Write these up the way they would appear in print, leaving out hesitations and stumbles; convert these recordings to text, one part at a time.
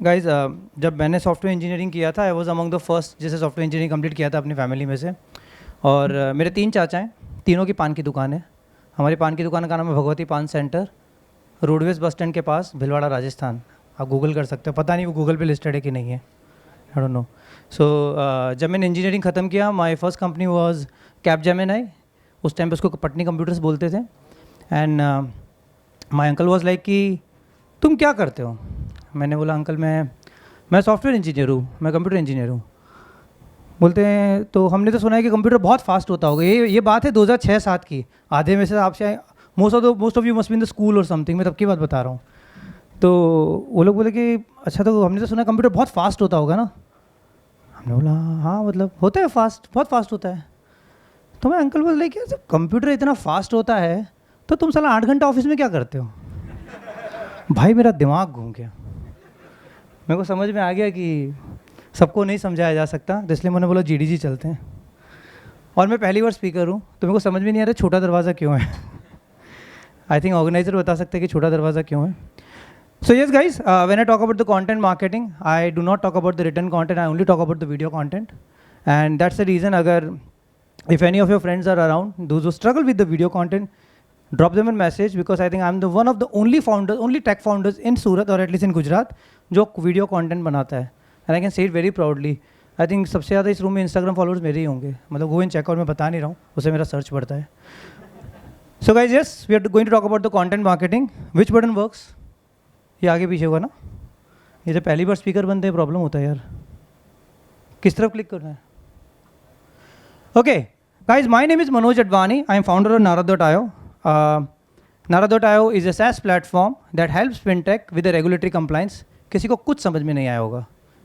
Guys जब मैंने software engineering किया था I was among the first जिसे सॉफ्टवेयर इंजीनियरिंग कंप्लीट किया था अपनी फैमिली में से। और मेरे 3 चाचा हैं, तीनों की पान की दुकान है। हमारी पान की दुकान का नाम है भगवती पान सेंटर, रोडवेज बस स्टैंड के पास, भिलवाड़ा राजस्थान। आप गूगल कर सकते हो, पता नहीं वो गूगल पे लिस्टेड है कि नहीं है, आई डोंट नो। सो जब मैंने इंजीनियरिंग ख़त्म किया, my first company was Capgemini. उस टाइम पे उसको पटनी कंप्यूटर्स बोलते थे। And my uncle was like कि तुम क्या करते हो? मैंने बोला अंकल मैं सॉफ्टवेयर इंजीनियर हूँ, मैं कंप्यूटर इंजीनियर हूँ। बोलते हैं तो हमने तो सुना है कि कंप्यूटर बहुत फास्ट होता होगा। ये बात है 2006-07 की। आधे में से आपसे most of you must be in the school और समथिंग, मैं तब की बात बता रहा हूँ। तो वो लोग बोले कि अच्छा, तो हमने तो सुना है कंप्यूटर बहुत फास्ट होता होगा ना। हमने बोला हाँ, मतलब होता है फास्ट, बहुत फास्ट होता है। तो मैं अंकल बोल रहे कि जब कंप्यूटर इतना फास्ट होता है तो तुम साला 8 घंटा ऑफिस में क्या करते हो? भाई मेरा दिमाग घूम गया। मेरे को समझ में आ गया कि सबको नहीं समझाया जा सकता, तो इसलिए मैंने बोला जीडीजी चलते हैं। और मैं पहली बार स्पीकर हूँ तो मेरे को समझ में नहीं आ रहा छोटा दरवाज़ा क्यों है। आई थिंक ऑर्गेनाइजर बता सकते हैं कि छोटा दरवाज़ा क्यों है। So yes guys, when I talk about the content marketing, I do not talk about the written content, I only talk about the video content. And that's the reason, अगर if any of your friends are around, those who struggle with the video content, drop them a message, because I think I'm the one of the only founders, only tech founders in Surat or at least in Gujarat जो video content बनाता है। And I can say it very proudly. I think सबसे ज़्यादा इस room में Instagram followers मेरे ही होंगे, मतलब गो इन चेक, और मैं बता नहीं रहा हूँ, उसे मेरा सर्च बढ़ता है। So guys yes, we are going to talk about the content marketing. Which button works? ये आगे पीछे होगा ना? ये तो पहली बार स्पीकर बनते हैं, प्रॉब्लम होता है यार। किस तरफ क्लिक करना है? Okay guys, my name is Manoj Advani. I am founder of Narad.io. Narad.io is a SaaS platform that helps fintech with the regulatory compliance. किसी को कुछ समझ में नहीं आया होगा,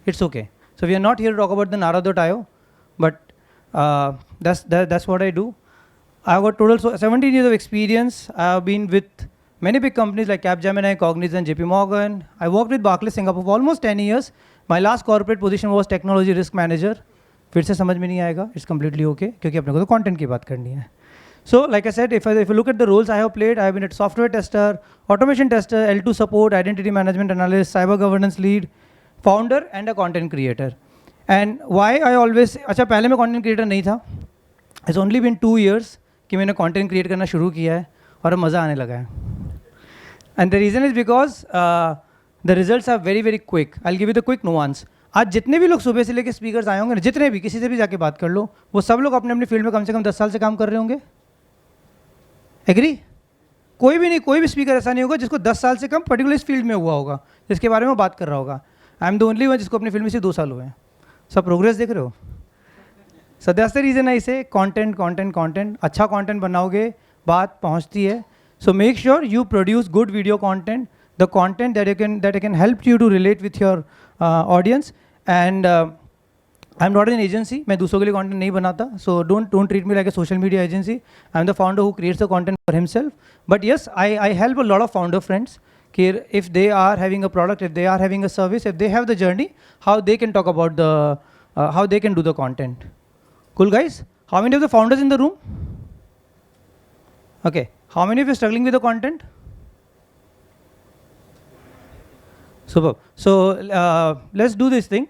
it's okay. So we are not here to talk about the Narad.io, but that's what I do. I have got total 17 years of experience. I have been with many big companies like Capgemini, Cognizant, JP Morgan. I worked with Barclays Singapore for almost 10 years. My last corporate position was technology risk manager. फिर से समझ में नहीं आएगा, it's completely okay, क्योंकि अपने को तो कंटेंट की बात करनी है। So like I said, if you look at the roles I have played, I have been at software tester, automation tester, L2 support, identity management analyst, cyber governance lead, founder and a content creator. And why I always, अच्छा पहले मैं content creator नहीं था, it's only bin 2 years कि मैंने content create करना शुरू किया है और मज़ा आने लगा है। And the reason is because the results are very very quick. I will give you the quick nuance. आज जितने भी लोग सुबह से लेकर स्पीकर्स आए होंगे ना, जितने भी, किसी से भी जाके बात कर लो, वो सब लोग अपने अपने फील्ड में कम से कम 10 साल से काम कर रहे होंगे। एग्री? कोई भी नहीं, कोई भी स्पीकर ऐसा नहीं होगा जिसको 10 साल से कम पर्टिकुलर इस फील्ड में हुआ होगा, जिसके बारे में वो बात कर रहा होगा। I am the only one जिसको अपनी फील्ड में सिर्फ 2 साल हुए हैं। सब प्रोग्रेस देख रहे हो? सो दैट्स द रीज़न आई से कंटेंट कंटेंट कंटेंट। अच्छा कंटेंट बनाओगे, बात पहुँचती है। So make sure you produce good video content, the content that can help you to relate with your audience. And I'm not an agency, मैं दूसरों के लिए content नहीं बनाता, so don't treat me like a social media agency. I'm the founder who creates the content for himself. But yes, I help a lot of founder friends कि if they are having a product, if they are having a service, if they have the journey, how they can talk about the how they can do the content. Cool guys? How many of the founders in the room? Okay, how many of you are struggling with the content? Superb. So let's do this thing.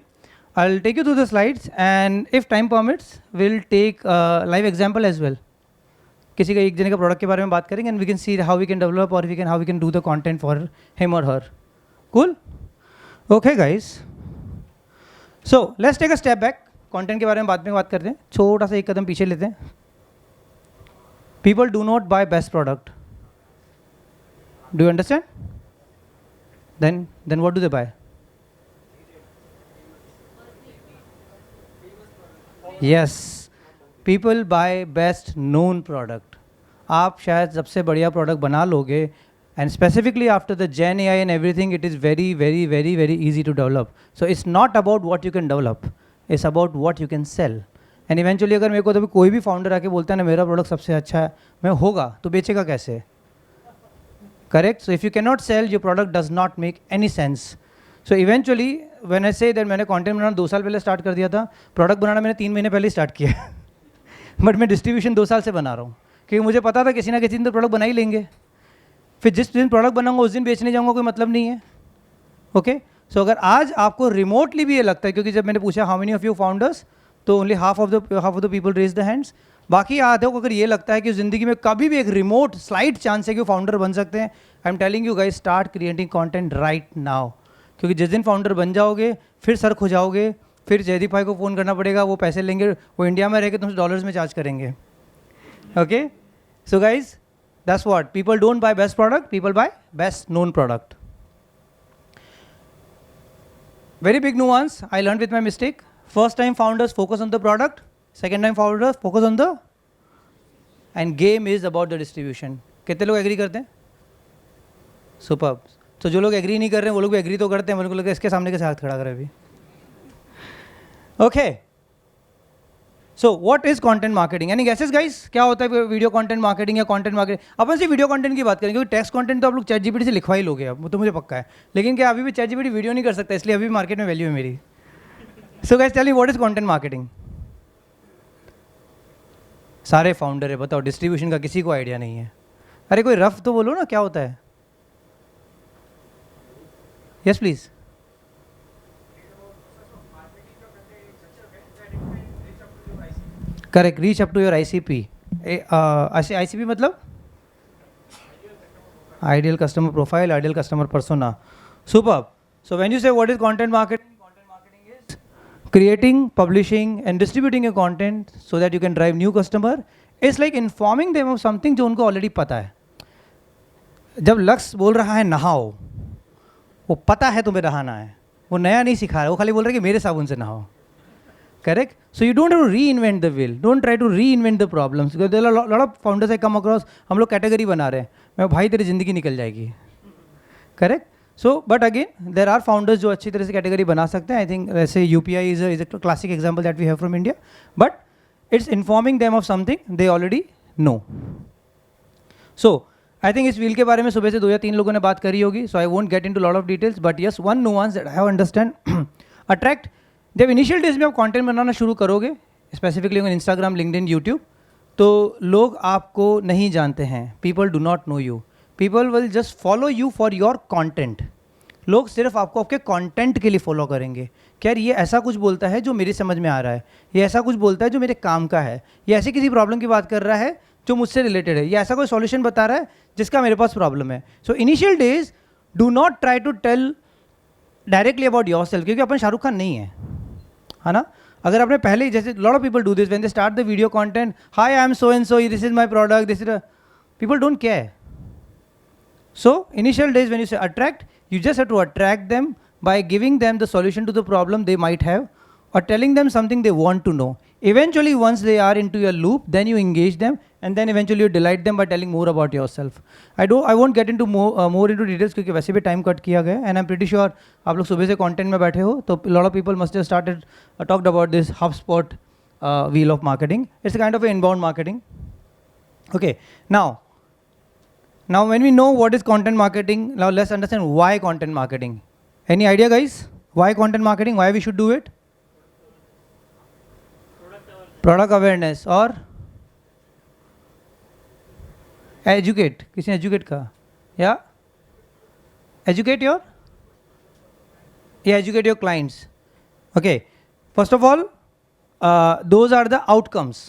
I'll take you through the slides, and if time permits, we'll take a live example as well. किसी का एक जने का product के बारे में बात करेंगे, and we can see how we can develop or how we can do the content for him or her. Cool? Okay guys. So let's take a step back. Content के बारे में बात करते हैं, छोटा सा एक कदम पीछे लेते हैं. People do not buy best product. Do you understand? Then what do they buy? Yes, people buy best known product. आप शायद सबसे बढ़िया प्रोडक्ट बना लोगे, and specifically after the Gen AI and everything, it is very very very very easy to develop. So it's not about what you can develop, it's about what you can sell. And eventually अगर मेरे को तो कोई भी founder आके बोलता है ना मेरा प्रोडक्ट सबसे अच्छा है, मैं होगा तो बेचेगा कैसे? Correct? So if you cannot sell, your product does not make any sense. So eventually, when I say that मैंने कंटेंट बनाना 2 साल पहले स्टार्ट कर दिया था, प्रोडक्ट बनाना मैंने 3 महीने पहले स्टार्ट किया। बट मैं डिस्ट्रीब्यूशन 2 साल से बना रहा हूँ, क्योंकि मुझे पता था किसी ना किसी दिन तो प्रोडक्ट बना ही लेंगे। फिर जिस दिन प्रोडक्ट बनाऊंगा उस दिन बेचने जाऊंगा, कोई मतलब नहीं है। ओके, सो अगर आज आपको रिमोटली भी ये लगता है, क्योंकि जब मैंने पूछा how many of you founders, तो only half of the people raise the hands. बाकी आधे को अगर ये लगता है कि ज़िंदगी में कभी भी एक रिमोट स्लाइट चांस है कि वो फाउंडर बन सकते हैं, I am telling you guys, start creating content right now. क्योंकि जिस दिन फाउंडर बन जाओगे फिर सर खो जाओगे, फिर जयदीप भाई को फ़ोन करना पड़ेगा, वो पैसे लेंगे, वो इंडिया में रह के तुमसे डॉलर्स में चार्ज करेंगे। Okay, so guys that's what, people don't buy best product, people buy best known product. Very big nuance I learned with my mistake. First time founders focus on the product, second time founders focus on the, and game is about the distribution. कितने लोग agree करते हैं? Superb. तो जो लोग agree नहीं कर रहे हैं वो लोग भी एग्री तो करते हैं, मेरे को लगता है इसके सामने कैसे हाथ खड़ा करे अभी। Okay, so what is content marketing? Any guesses guys, क्या होता है वीडियो कंटेंट मार्केटिंग या कंटेंट मार्केटिंग? अपन से वीडियो कंटेंट की बात करेंगे, क्योंकि टेक्स्ट कंटेंट तो आप लोग चैट जीपीटी से लिखवा ही लोगे, अब वो तो मुझे पक्का है, लेकिन क्या अभी भी चैट जीपीटी वीडियो नहीं कर सकता, इसलिए अभी भी मार्केट में वैल्यू है मेरी। So guys tell me what is content marketing? सारे फाउंडर है, बताओ, डिस्ट्रीब्यूशन का किसी को आइडिया नहीं है। अरे कोई रफ तो बोलो ना, क्या होता है? Yes please. Correct, reach up to your ICP। ICP मतलब ideal customer profile, ideal customer persona. Superb. So when you say what is content marketing, content marketing is creating, publishing and distributing your content so that you can drive new customer. It's like informing them of something जो उनको already पता है। जब लक्ष्य बोल रहा है नहाओ, वो पता है तुम्हें नहाना है, वो नया नहीं सिखा रहा है, वो खाली बोल रहा है कि मेरे साबुन से नहाओ। Correct? So you don't have to reinvent the wheel. Don't try to reinvent the problems. Because there are a lot of founders I come across, हम लोग कैटेगरी बना रहे हैं, मैं भाई तेरी ज़िंदगी निकल जाएगी। Correct? So, but again, there are founders जो अच्छी तरह से कैटेगरी बना सकते हैं। I think ऐसे UPI is a classic example that we have from India. But it's informing them of something they already know. So, I think इस wheel के बारे में सुबह से 2 या 3 लोगों ने बात करी होगी. So I won't get into a lot of details. But yes, one nuance that I have understand, attract. जब इनिशियल डेज में आप कंटेंट बनाना शुरू करोगे, specifically on Instagram, LinkedIn, YouTube, तो लोग आपको नहीं जानते हैं। People do not know you, people will just follow you for your content. लोग सिर्फ आपको आपके कंटेंट के लिए फॉलो करेंगे कि यार ये ऐसा कुछ बोलता है जो मेरी समझ में आ रहा है, ये ऐसा कुछ बोलता है जो मेरे काम का है, ये ऐसी किसी प्रॉब्लम की बात कर रहा है जो मुझसे रिलेटेड है, ये ऐसा कोई सॉल्यूशन बता रहा है जिसका मेरे पास प्रॉब्लम है। So initial days do not try to tell directly about yourself, क्योंकि अपन शाहरुख खान नहीं है ना। अगर आपने पहले ही, जैसे lot of people do this when they start the video content, hi I am so and so, this is my product, this is, people don't care. So initial days when you से attract, you just have to attract them by giving them the solution to the problem they might have or telling them something they want to know. Eventually, once they are into your loop, then you engage them and then eventually you delight them by telling more about yourself. I won't get into more into details क्योंकि वैसे भी time cut किया गया, and I'm pretty sure आप लोग सुबह से content में बैठे हो, तो a lot of people must have started talked about this HubSpot wheel of marketing. It's a kind of a inbound marketing. Okay, Now, when we know what is content marketing, now let's understand why content marketing. Any idea, guys? Why content marketing? Why we should do it? Product awareness or educate. किसी ने educate कहा? Yeah? Educate your? Yeah, educate your clients. Okay. First of all, those are the outcomes.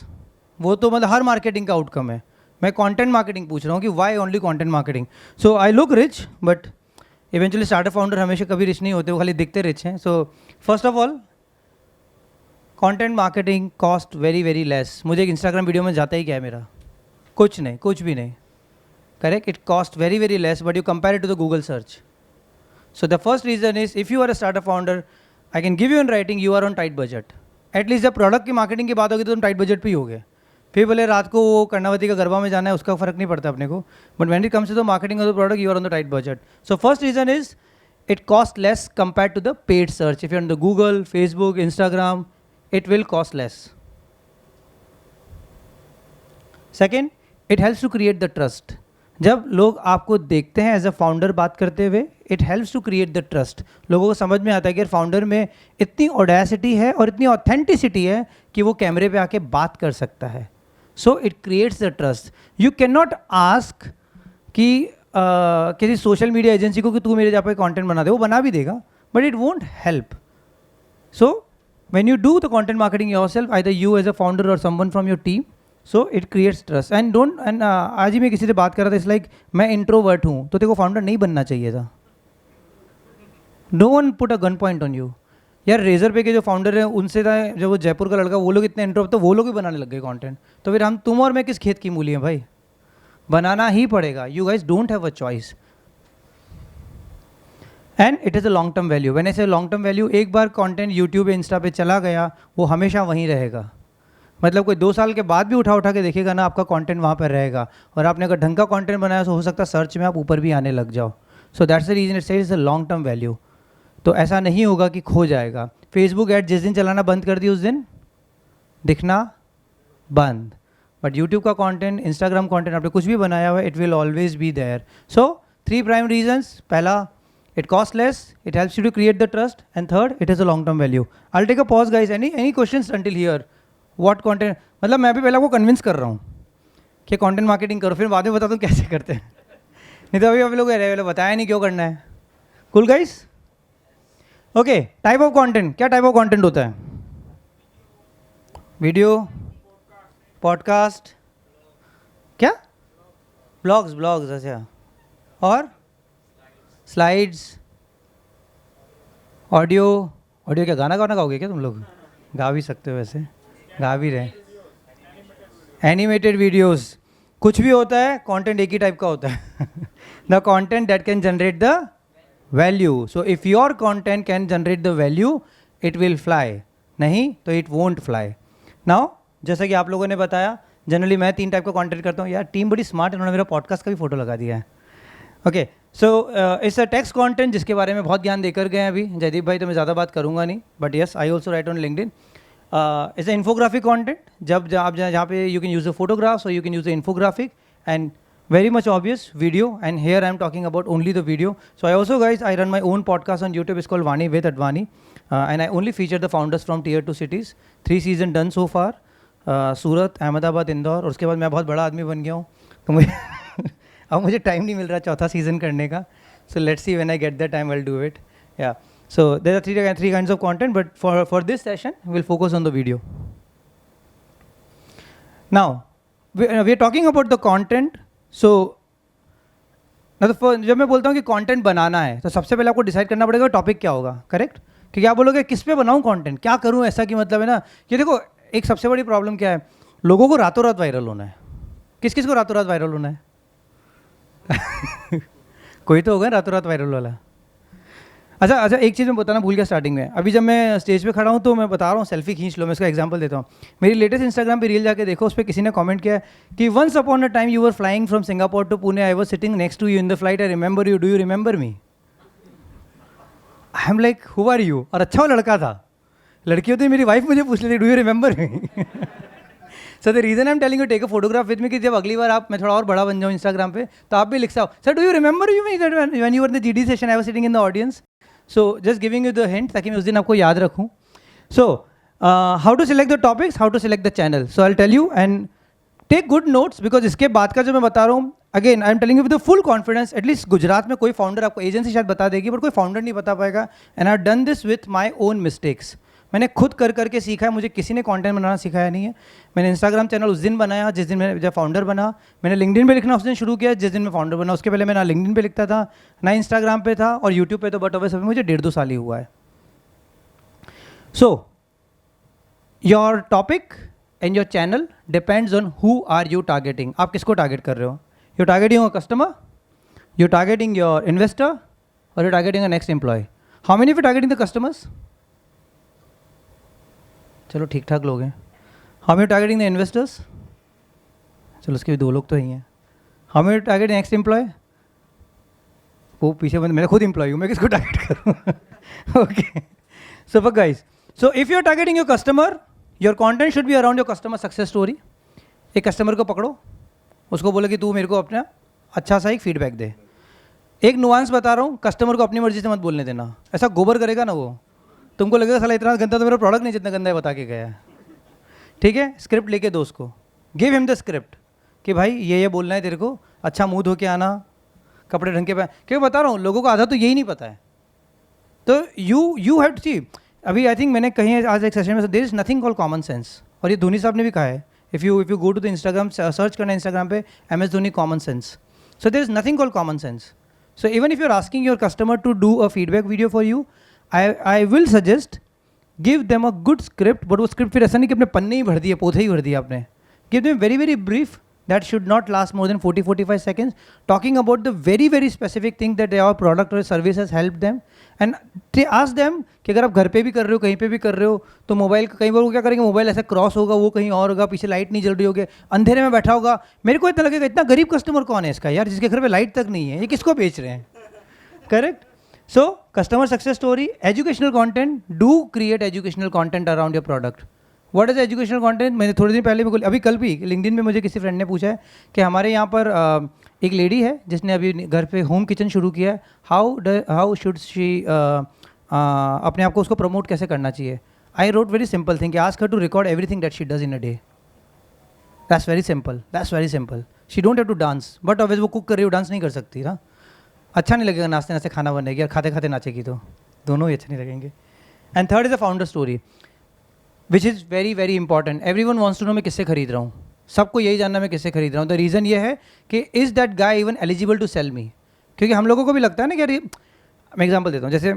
वो तो मतलब हर marketing का outcome है। मैं content marketing पूछ रहा हूँ कि why only content marketing. So I look rich but eventually startup founder हमेशा कभी रिच नहीं होते, वो खाली दिखते रिच हैं। So first of all, content marketing cost very very less. मुझे एक इंस्टाग्राम वीडियो में जाता ही क्या है मेरा, कुछ नहीं, कुछ भी नहीं। Correct, it cost very very less but you compare it to the Google search. So the first reason is, if you are a startup founder, I can give you in writing, you are on tight budget. At least जब product की marketing की बात होगी तो तुम tight budget पे ही होगे। फिर बोले रात को वो कर्णावती का गरबा में जाना है, उसका फर्क नहीं पड़ता अपने को, but when it comes to the marketing of the product, you are on the tight budget. So first reason is it cost less compare to the paid search. If you are on the Google, Facebook, Instagram, it will cost less. Second, it helps to create the trust. जब लोग आपको देखते हैं as a founder बात करते हुए, it helps to create the trust. लोगों को समझ में आता है कि फाउंडर में इतनी ऑडेसिटी है और इतनी ऑथेंटिसिटी है कि वो कैमरे पे आके बात कर सकता है। So it creates the trust. You can not ask कि किसी सोशल मीडिया एजेंसी को कि तू मेरे जहाँ पे कंटेंट बना दे, वो बना भी देगा, but it won't help. So when you do the content marketing yourself, either you as a founder or someone from your team, so it creates trust. And आज ही मैं किसी से बात कर रहा था, इट्स लाइक मैं इंट्रोवर्ट हूँ तो तेरे को फाउंडर नहीं बनना चाहिए था. No one put a gun point on you. यार रेजर पे के जो फाउंडर है उनसे था, जो वो जयपुर का लड़का, वो लोग इतने इंट्रोवर्ट, तो वो लोग भी बनाने लग गए कंटेंट. तो फिर हम, तुम और मैं किस खेत की मूली हैं भाई? बनाना ही पड़ेगा. You guys don't have a choice. And it is a long term value. When I से लॉन्ग टर्म वैल्यू, एक बार कंटेंट यूट्यूब इंस्टा पे चला गया वो हमेशा वहीं रहेगा. मतलब कोई 2 साल के बाद भी उठा के देखेगा ना, आपका कंटेंट वहाँ पर रहेगा. और आपने अगर ढंग का कंटेंट बनाया तो हो सकता है सर्च में आप ऊपर भी आने लग जाओ. So that's the reason it says a long term value. तो ऐसा नहीं होगा कि खो जाएगा. फेसबुक ऐड जिस दिन चलाना बंद कर दी उस दिन दिखना बंद. बट यूट्यूब का कंटेंट, इंस्टाग्राम कंटेंट आपने कुछ भी बनाया हुआ है, it will always be there. So 3 prime reasons. पहला, it costs less, it helps you to create the trust, and third, it is a long term value. I'll take a pause guys. Any questions until here? What content, मतलब मैं भी पहले आपको convince कर रहा हूँ कि कंटेंट मार्केटिंग करो, फिर बाद में बताता हूँ कैसे करते हैं. नहीं तो अभी लोग बताया नहीं क्यों करना है. Cool guys? Okay. Type of content, क्या टाइप ऑफ कंटेंट होता है? वीडियो, पॉडकास्ट, क्या? ब्लॉग्स. अच्छा. और स्लाइड्स, ऑडियो क्या गाना गाओगे क्या तुम लोग? गा भी सकते हो, वैसे गा भी रहे. एनिमेटेड वीडियोस, कुछ भी होता है, कंटेंट एक ही टाइप का होता है. The content that can generate the value. So if your content can generate the value, it will fly. नहीं तो इट वोंट फ्लाई. नाउ जैसा कि आप लोगों ने बताया, जनरली मैं 3 टाइप का कंटेंट करता हूँ. यार टीम बड़ी स्मार्ट है, उन्होंने मेरा पॉडकास्ट का भी फोटो लगा दिया है. Okay. So it's a text content जिसके बारे में बहुत ध्यान देकर गए हैं अभी जयदीप भाई, तो मैं ज़्यादा बात करूंगा नहीं. But yes, I also write on LinkedIn. It's a infographic content. जब आप जहाँ पे you can use the photographs और you can use the infographic, and very much obvious video. And here I am talking about only the video. So I also guys, I run my own podcast on YouTube. It's called Vani with Advani, and I only feature the founders from tier 2 cities. 3 season done so far. सूरत, अहमदाबाद, इंदौर. और उसके बाद मैं बहुत बड़ा आदमी बन गया हूँ, तो मुझे अब मुझे टाइम नहीं मिल रहा 4था सीज़न करने का. So let's see when I get the time I will do it. Yeah so there are 3 kinds of content, but for this session we'll focus on the video. Now we are talking about the content. सो जब मैं बोलता हूँ कि content बनाना है, तो सबसे पहले आपको डिसाइड करना पड़ेगा टॉपिक क्या होगा. करेक्ट? कि क्या बोलोगे, किस पे बनाऊँ कंटेंट, क्या करूँ ऐसा, कि मतलब है ना कि देखो एक सबसे बड़ी प्रॉब्लम क्या है, लोगों को रातों रात वायरल होना है. किस को रातों रात वायरल होना है? कोई तो होगा रातों रात वायरल वाला. अच्छा, एक चीज़ मैं बताना भूल गया स्टार्टिंग में. अभी जब मैं स्टेज पे खड़ा हूँ तो मैं बता रहा हूँ सेल्फी खींच लो. मैं इसका एग्जांपल देता हूँ. मेरी लेटेस्ट इंस्टाग्राम पे रील जाके देखो, उस पर किसी ने कमेंट किया है कि once upon a time you were flying from Singapore to Pune, I was sitting next to you in the flight, I remember you, do you remember me? I am like who are you? और अच्छा वो लड़का था. लड़की होती मेरी wife मुझे पूछ लेती do you remember me? Sir the reason I am telling you take a photograph with me, कि जब अगली बार मैं थोड़ा और बड़ा बन जाऊँ इंस्टाग्राम पे, तो आप भी लिख सकते हो, sir do you remember you me when you were in the GD session, I was sitting in the audience. So just giving you the hint ताकि मैं उस दिन आपको याद रखूँ. So how to select the topics, how to select the channel. So I'll tell you and take good notes, because इसके बाद का जो मैं बता रहा हूँ, again I am telling you with the full confidence. At least Gujarat में कोई फाउंडर, आपको एजेंसी शायद बता देगी बट कोई फाउंडर नहीं बता पाएगा. And I've done this with my own mistakes. मैंने खुद करके सीखा है. मुझे किसी ने कंटेंट बनाना सिखाया नहीं है. मैंने इंस्टाग्राम चैनल उस दिन बनाया जिस दिन मैं जब फाउंडर बना. मैंने लिंक्डइन पे लिखना उस दिन शुरू किया जिस दिन मैं फाउंडर बना. उसके पहले मैं ना लिंक्डइन पे लिखता था ना इंस्टाग्राम पे था, और यूट्यूब पे तो बट वैसे मुझे 1.5-2 साल ही हुआ है. So your topic and your channel depends on who are you targeting. आप किसको टारगेट कर रहे हो? You targeting your customer, you targeting your investor, और you targeting a next employ. How many of you targeting the customers? चलो ठीक ठाक लोग हैं. How many targeting the investors? चलो उसके भी 2 लोग तो ही हैं. How many targeting next employ? वो पीछे बंद, मैं खुद एम्प्लॉय हूँ, मैं किसको टारगेट करूँ? Okay. So for guys, so if you are targeting your customer, your content should be around your customer success story. एक कस्टमर को पकड़ो, उसको बोलो कि तू मेरे को अपना अच्छा सा एक फीडबैक दे. एक नुआंस बता रहा हूँ, कस्टमर को अपनी मर्जी से मत बोलने देना. ऐसा गोबर करेगा ना वो, तुमको लगेगा साला इतना गंदा तो मेरा प्रोडक्ट नहीं जितना गंदा है बता के गया है. ठीक है? स्क्रिप्ट लेके दो उसको, गिव हिम द स्क्रिप्ट कि भाई ये बोलना है तेरे को, अच्छा मुंह धो के आना, कपड़े ढंग के पहन. क्यों बता रहा हूँ, लोगों को आधा तो यही नहीं पता है. तो यू हैव टू सी, अभी आई थिंक मैंने कहीं आज एक सेशन में there is nothing called common sense, और ये धोनी साहब ने भी कहा है, if you go to the Instagram, search करना इंस्टाग्राम पे MS Dhoni common sense, so there is nothing called common sense. So even if you're asking your customer to do a feedback video for you, I will suggest give them a good script, but वो script फिर ऐसा नहीं कि अपने पन्ने ही भर दिए, पोथे ही भर दिए आपने. Give them very very brief that should not last more than 40-45 seconds, talking about the very very specific thing that our product or service has helped them, and ask them कि अगर आप घर पे भी कर रहे हो, कहीं पे भी कर रहे हो, तो मोबाइल कई बार वो क्या करेंगे, मोबाइल ऐसा क्रॉस होगा, वो कहीं और होगा, पीछे लाइट नहीं जल रही होगी, अंधेरे में बैठा होगा. मेरे को इतना लगेगा इतना गरीब कस्टमर कौन है इसका यार, जिसके घर पे लाइट तक नहीं है, ये किसको बेच रहे हैं. Correct. So customer success story, educational content, do create educational content around your product. What is educational content? मैंने थोड़े दिन पहले अभी कल भी लिंक्डइन में मुझे किसी फ्रेंड ने पूछा है कि हमारे यहाँ पर एक लेडी है जिसने अभी घर पे होम किचन शुरू किया है, हाउ शुड शी अपने आप को उसको प्रमोट कैसे करना चाहिए. I wrote very simple thing, ask her to record everything that she does in a day. That's very simple. She don't have to dance, but obvious वो कुक कर रही हो, डांस नहीं कर सकती ना. अच्छा नहीं लगेगा नाचते नाचते खाना बनेगी और खाते खाते नाचेगी, तो दोनों ही अच्छे नहीं लगेंगे. And third is a founder story, which is very very important. Everyone wants to know मैं किससे खरीद रहा हूँ, सबको यही जानना मैं किससे खरीद रहा हूँ. द रीज़न ये है कि is that guy even eligible to sell me. क्योंकि हम लोगों को भी लगता है ना कि यार, मैं एग्जांपल देता हूँ, जैसे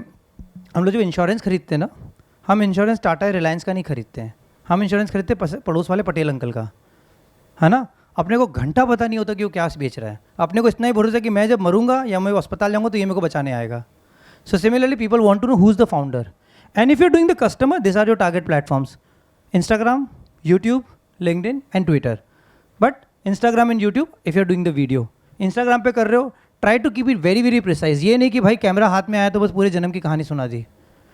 हम लोग जो इंश्योरेंस खरीदते हैं ना, हम इंश्योरेंस टाटा रिलायंस का नहीं खरीदते हैं, हम इंश्योरेंस खरीदते पड़ोस वाले पटेल अंकल का, है ना. अपने को घंटा पता नहीं होता कि वो क्या बेच रहा है, अपने को इतना ही भरोसा कि मैं जब मरूंगा या मैं अस्पताल जाऊँगा तो ये मेरे को बचाने आएगा. So similarly people want to know who is the founder. And if you are doing the customer, this are your target platforms: Instagram, YouTube, LinkedIn and Twitter. But Instagram and YouTube, if you are doing the video, Instagram पे कर रहे हो, try to keep it very very precise. ये नहीं कि भाई camera हाथ में आया तो बस पूरे जन्म की कहानी सुना दी,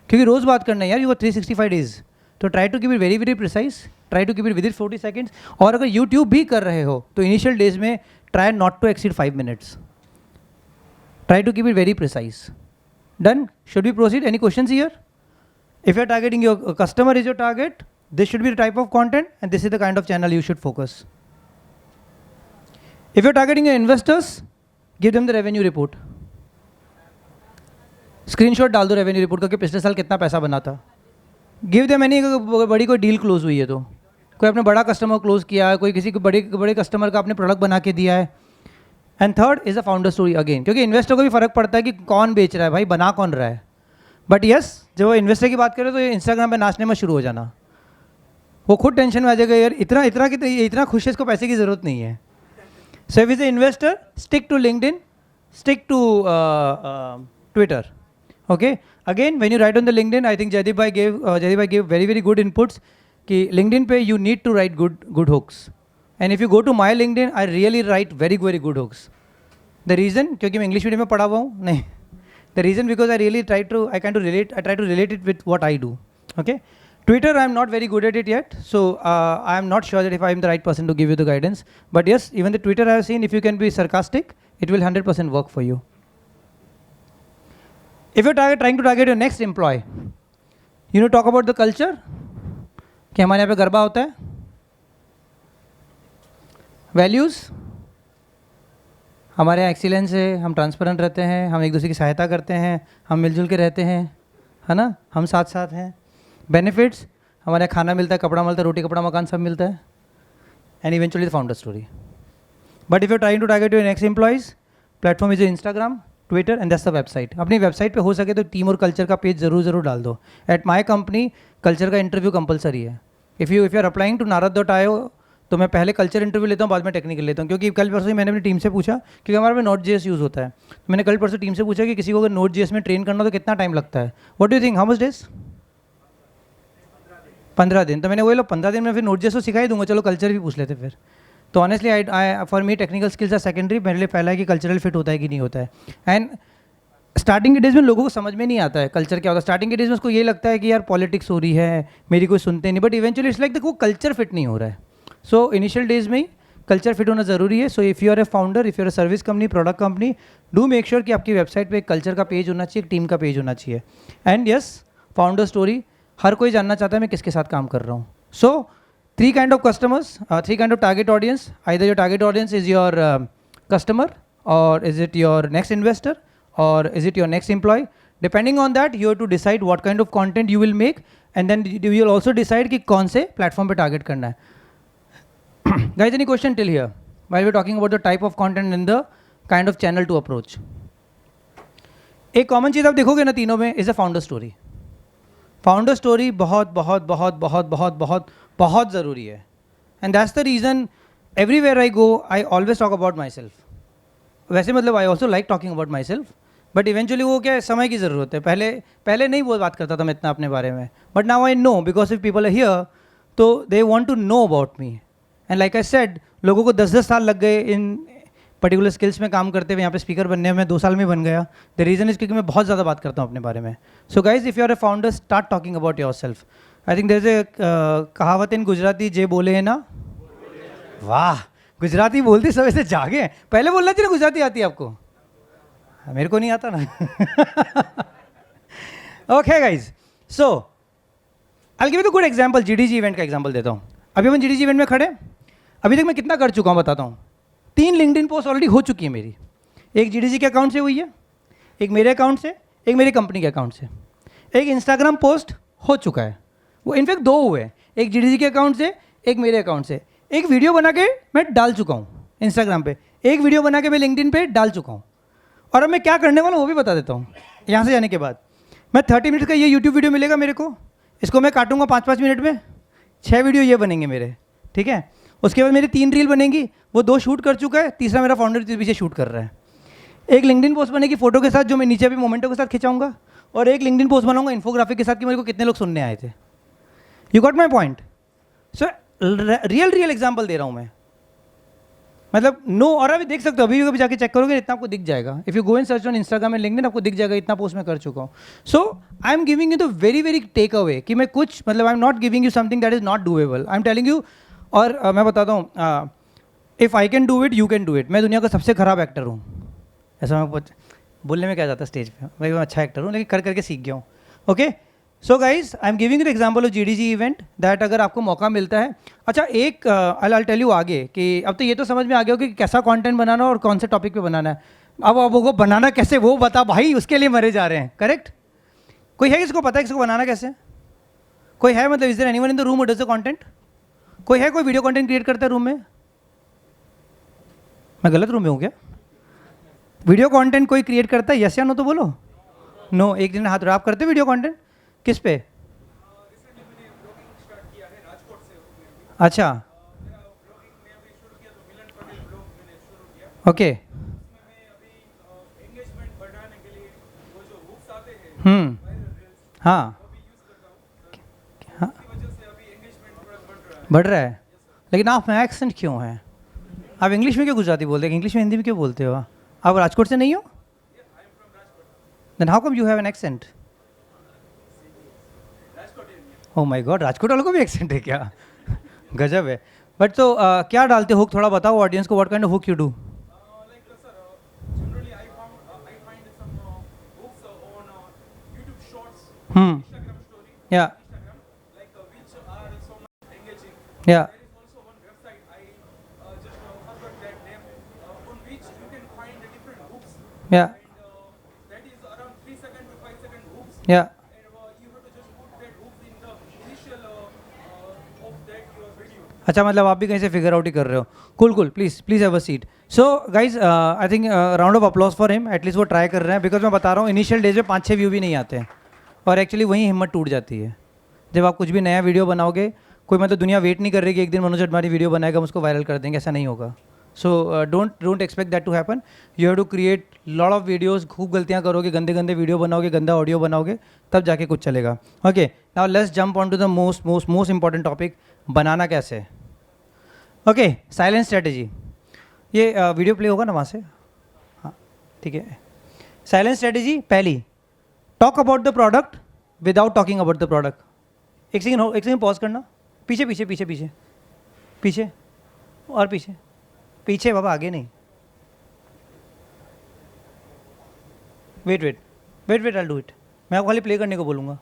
क्योंकि रोज़ बात करना है यार, you got 365 days. तो try to keep it very very precise, try to keep it within 40 seconds. और अगर YouTube भी कर रहे हो तो initial days में try not to exceed 5 minutes. Try to keep it very precise. Done? Should we proceed? Any questions here? If you are targeting your customer is your target, this should be the type of content and this is the kind of channel you should focus. If you're targeting your investors, give them the revenue report. Screenshot डाल दो revenue report का कि पिछले साल कितना पैसा बना था. Give them any बड़ी कोई डील क्लोज हुई है तो, कोई अपने बड़ा कस्टमर क्लोज किया है, कोई किसी को बड़े कस्टमर का अपने प्रोडक्ट बना के दिया है. And third is a founder story again, क्योंकि इन्वेस्टर को भी फर्क पड़ता है कि कौन बेच रहा है भाई, बना कौन रहा है. बट यस, जब वो इन्वेस्टर की बात करें तो इंस्टाग्राम पे नाचने में शुरू हो जाना, वो खुद टेंशन में आ जाएगा यार, इतना खुश है, इसको पैसे की ज़रूरत नहीं है. So if is a investor, stick to LinkedIn, stick to Twitter. Okay, again when you write on the LinkedIn, I think Jaydeep भाई gave very very good inputs कि लिंक्डइन पे you need to write good hooks. And if you go to my LinkedIn, I really write very very good hooks. The reason, क्योंकि मैं English medium में पढ़ा हुआ हूँ, नहीं, the reason because I try to relate it with what I do. Okay. Twitter, I am not very good at it yet, so I am not sure that if I am the right person to give you the guidance. But yes, even the Twitter I have seen, if you can be sarcastic, it will 100% work for you. If you're trying to target your next employee, you know, talk about the culture. कि हमारे यहाँ पे गरबा होता है. Values, हमारे यहाँ excellence है, हम ट्रांसपेरेंट रहते हैं, हम एक दूसरे की सहायता करते हैं, हम मिलजुल के रहते हैं, है ना, हम साथ साथ हैं. बेनिफिट्स, हमारे खाना मिलता है, कपड़ा मिलता है, रोटी कपड़ा मकान सब मिलता है. And eventually the founder story. But if you trying to target your next employees, platform is Instagram, Twitter and that's the website. अपनी वेबसाइट पे हो सके तो टीम और कल्चर का पेज जरूर डाल दो. एट माई कंपनी कल्चर का इंटरव्यू कंपलसरी है. If you are applying to narad.io, तो मैं पहले कल्चर इंटरव्यू लेता हूँ, बाद में टेक्निकल लेता हूँ. क्योंकि कल परसों ही मैंने अपनी टीम से पूछा, क्योंकि हमारे में Node.js यूज़ होता है, तो मैंने कल परसों टीम से पूछा कि किसी को अगर Node.js में ट्रेन करना तो कितना टाइम लगता है. What do you think, how much days? 15 दिन. तो मैंने वही 15 दिन में फिर Node.js को सिखा ही दूंगा, चलो कल्चर भी पूछ लेते फिर. तो honestly I for me technical skills are secondary. मेरे लिए पहला है कि कल्चरल फिट होता है कि नहीं होता है. एंड स्टार्टिंग के डेज में लोगों को समझ में नहीं आता है कल्चर क्या होता है. स्टार्टिंग के डेज में उसको ये लगता है कि यार पॉलिटिक्स हो रही है, मेरी कोई सुनते नहीं. बट इवेंचुअली इट्स लाइक वो कल्चर फिट नहीं हो रहा है. सो इनिशियल डेज में ही कल्चर फिट होना ज़रूरी है. So if you are a founder, if you are a service company, product company, do make sure कि आपकी वेबसाइट पे एक कल्चर का पेज होना चाहिए, एक टीम का पेज होना चाहिए. एंड यस, फाउंडर स्टोरी, हर कोई जानना चाहता है मैं किसके साथ काम कर रहा हूँ. सो 3 kind of customers, 3 kind of target audience. Either your target audience is your customer, or is it your next investor, or is it your next employee. Depending on that you have to decide what kind of content you will make and then you will also decide कि कौन से platform पे target करना है. Guys, any question till here while we are talking about the type of content and the kind of channel to approach. एक common चीज़ आप देखोगे ना तीनों में is a founder story. Founder story बहुत बहुत बहुत बहुत बहुत बहुत बहुत ज़रूरी है. And that's the reason everywhere I go I always talk about my self. वैसे मतलब I also like talking about my self, but eventually वो क्या समय की ज़रूरत है. पहले नहीं वो बात करता था मैं इतना अपने बारे में, but now I know because if people are here तो they want to know about me. And like I said, लोगों को 10-10 साल लग गए इन पर्टिकुलर स्किल्स में काम करते हुए. यहाँ पे स्पीकर बनने में 2 साल में बन गया. द रीज़न इज क्योंकि मैं बहुत ज़्यादा बात करता हूँ अपने बारे में. So guys, if you are a founder, start talking about yourself. I think there is a कहावत इन गुजराती, जे बोले है ना. वाह, गुजराती बोलते सब ऐसे जागे हैं. पहले बोलना चाहिए ना गुजराती आती है आपको. मेरे को नहीं आता ना. Okay guys, so I give you the good example. GDG event का एग्जांपल देता हूँ. अभी अपन जीडीजी इवेंट में खड़े, अभी तक मैं कितना कर चुका हूँ बताता हूँ. 3 लिंक्डइन पोस्ट ऑलरेडी हो चुकी है मेरी. एक जीडीजी के अकाउंट से हुई है, एक मेरे अकाउंट से, एक मेरी कंपनी के अकाउंट से. एक इंस्टाग्राम पोस्ट हो चुका है, वो इनफैक्ट 2 हुए, एक जीडीजी के अकाउंट से, एक मेरे अकाउंट से. एक वीडियो बना के मैं डाल चुका हूँ इंस्टाग्राम पे, एक वीडियो बना के मैं लिंक्डइन पे डाल चुका हूँ. और अब मैं क्या करने वाला हूँ वो भी बता देता हूँ. यहाँ से जाने के बाद मैं 30 मिनट का ये यूट्यूब वीडियो मिलेगा मेरे को, इसको मैं काटूंगा 5-5 मिनट में. 6 वीडियो ये बनेंगे मेरे, ठीक है. उसके बाद मेरी 3 रील बनेंगी, वो 2 शूट कर चुका है, तीसरा मेरा फाउंडर पीछे शूट कर रहा है. एक लिंक्डइन पोस्ट बनेगी फोटो के साथ जो मैं नीचे भी मोमेंटो के साथ खिंचाऊंगा, और एक लिंक्डइन पोस्ट बनाऊंगा इन्फोग्राफिक के साथ कि मेरे को कितने लोग सुनने आए थे. You got my point. So real example दे रहा हूँ मैं, मतलब नो. और अभी देख सकते हो, अभी कभी जाके चेक करोगे इतना आपको दिख जाएगा. If you go in search on Instagram and LinkedIn, आपको दिख जाएगा इतना पोस्ट मैं कर चुका हूँ. So I am giving you the very very takeaway कि मैं कुछ मतलब I am not giving you something that is not doable. I am telling you. और मैं बताता हूँ, if I can do it you can do it. मैं दुनिया का सबसे खराब एक्टर हूँ, ऐसा मैं बोलने में क्या जाता है स्टेज पे. भाई मैं अच्छा एक्टर हूँ, लेकिन कर करके सीख गया हूँ. Okay, so guys, I am giving you the example of GDG event that अगर आपको मौका मिलता है. अच्छा, एक आई टेल यू आगे कि अब तो ये तो समझ में आ गया हो कि कैसा कंटेंट बनाना और कौन से टॉपिक पे बनाना है. अब वो बनाना कैसे वो बता भाई, उसके लिए मरे जा रहे हैं. करेक्ट. कोई है किसको पता है किसको बनाना कैसे? कोई है? मतलब is there anyone in the room who does the content? कोई है कोई वीडियो कंटेंट क्रिएट करता है रूम में? मैं गलत रूम में हूँ क्या? वीडियो कंटेंट कोई क्रिएट करता है? यस या नो तो बोलो. नो. एक दिन हाथ उठाओ. आप करते वीडियो कंटेंट किस पे? अच्छा, ओके. हाँ, बढ़ रहा है. लेकिन आप में एक्सेंट क्यों है? आप इंग्लिश में क्यों गुजराती बोलते हैं? इंग्लिश में हिंदी में क्यों बोलते हो? आप राजकोट से नहीं हो? Then how come you have an accent? Oh my God, Rajkot वालों को भी एक्सेंट है क्या? गजब है. बट तो क्या डालते हुक, थोड़ा बताओ ऑडियंस को. What kind of hook you do? या या या या. अच्छा, मतलब आप भी कहीं से फिगर आउट ही कर रहे हो. Cool cool. Please have a seat. So guys, I think round of applause for him. At least वो ट्राई कर रहे हैं. बिकॉज मैं बता रहा हूँ, इनिशियल डेज में 5-6 व्यू भी नहीं आते हैं, और एक्चुअली वहीं हिम्मत टूट जाती है. जब आप कुछ भी नया वीडियो बनाओगे, कोई मतलब दुनिया वेट नहीं कर रही कि एक दिन मनोज अडवाणी वीडियो बनाएगा हम उसको वायरल कर देंगे. ऐसा नहीं होगा. So don't expect that to happen. You have to create lot of videos. खूब गलतियाँ करोगे, गंदे गंदे वीडियो बनाओगे, गंदा ऑडियो बनाओगे, तब जाके कुछ चलेगा. Okay, now let's jump on to the most important topic, बनाना कैसे. Okay, silence strategy. ये वीडियो प्ले होगा ना वहाँ से? हाँ, ठीक है. साइलेंस स्ट्रेटेजी पहली, talk about the product without talking about the product. एक सेकंड पॉज करना. पीछे पीछे पीछे पीछे पीछे और पीछे पीछे बाबा, आगे नहीं. Wait I do it. मैं आपको खाली प्ले करने को बोलूँगा.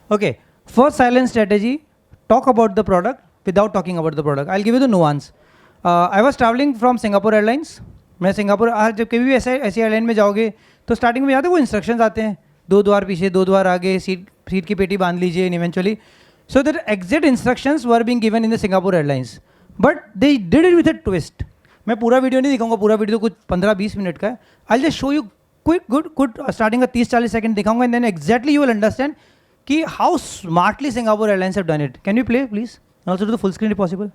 Okay, first silence strategy, talk about the product without talking about the product. I'll give you the nuance. I was traveling from Singapore Airlines. मैं सिंगापुर, जब कभी भी ऐसी एयरलाइन में जाओगे तो स्टार्टिंग में याद है वो इंस्ट्रक्शंस आते हैं, 2 द्वार पीछे 2 द्वार आगे, सीट की पेटी बांध लीजिए eventually. So the exit instructions were being given in the Singapore Airlines, but they did it with a twist. मैं पूरा वीडियो नहीं दिखाऊंगा, पूरा वीडियो तो कुछ 15-20 मिनट का है. I'll just show you good starting का 30-40 सेकंड दिखाऊंगा, and then exactly you will understand कि how smartly Singapore Airlines have done it. Can you play please? And also do the full screen if possible.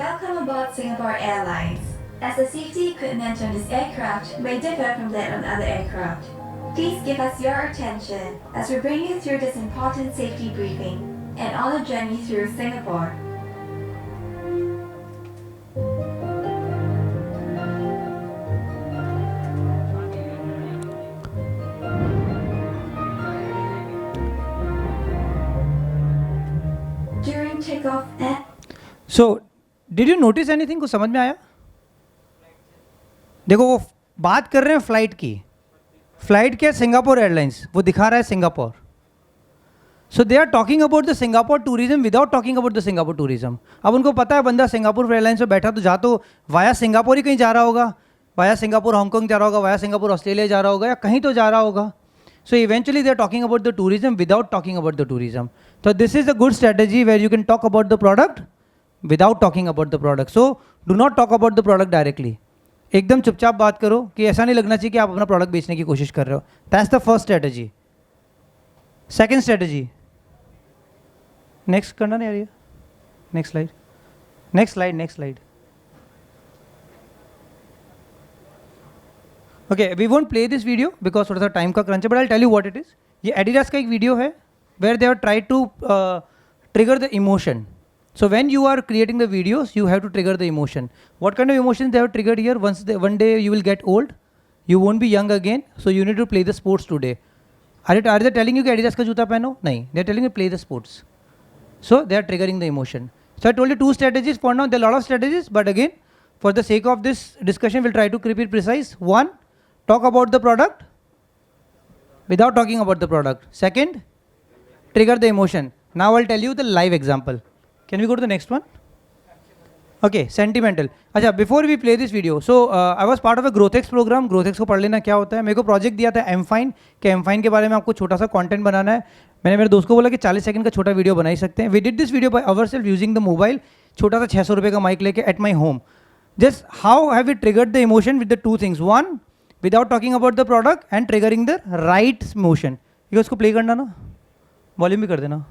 Welcome aboard Singapore Airlines. As the safety equipment on this aircraft may differ from that on other aircraft, please give us your attention as we bring you through this important safety briefing and on a journey through Singapore. During takeoff and So, did you notice anything? कुछ समझ में आया? देखो वो बात कर रहे हैं फ्लाइट की. फ्लाइट क्या? Singapore airlines. वो दिखा रहा है Singapore. So they are talking about the Singapore tourism without talking about the Singapore tourism. अब उनको पता है बंदा सिंगापुर एयरलाइंस में बैठा तो जा तो वाया सिंगापुर ही कहीं जा रहा होगा, वाया सिंगापुर हांगकॉन्ग जा रहा होगा, वाया सिंगापुर ऑस्ट्रेलिया जा रहा होगा, या कहीं तो जा रहा होगा. So eventually they are talking about the tourism without talking about the tourism. तो this is a good strategy where you can talk about the product without talking about the product. So do not talk about the product directly. एकदम चुपचाप बात करो कि ऐसा नहीं लगना चाहिए कि आप अपना प्रोडक्ट बेचने की कोशिश कर रहे हो. That's the first strategy. Second strategy, next करना नहीं आ रही है. Next slide, next slide, next slide. Okay, we won't play this video because थोड़ा सा टाइम का क्रंच है, but I tell you what it is. ये एडिडास का एक वीडियो है where they have tried to trigger the emotion. So when you are creating the videos, you have to trigger the emotion. What kind of emotions they have triggered here? One day you will get old, you won't be young again, so you need to play the sports today. Are they telling you कि Adidas का जूता पहनो? नहीं, they are telling you play the sports. So they are triggering the emotion. So I told you 2 strategies for now. There are a lot of strategies, but again, for the sake of this discussion, we'll try to keep it precise. 1, talk about the product without talking about the product. Second, trigger the emotion. Now I'll tell you the live example. Can we go to the next one? Okay, sentimental. अच्छा, before we play this video, so I was part of a GrowthX program. GrowthX को पढ़ लेना क्या होता है. मेरे को project दिया था M-Fine कि M-Fine के बारे में आपको छोटा सा कंटेंट बनाना है. मैंने मेरे दोस्त को बोला कि 40 सेकंड का छोटा वीडियो बना ही सकते हैं. We did this video by ourselves using the mobile. छोटा सा 600 रुपये का माइक लेके at my home. Just how have we triggered the emotion with the 2 things. 1, without talking about the product and triggering the right motion. ये उसको play करना ना, volume भी कर देना.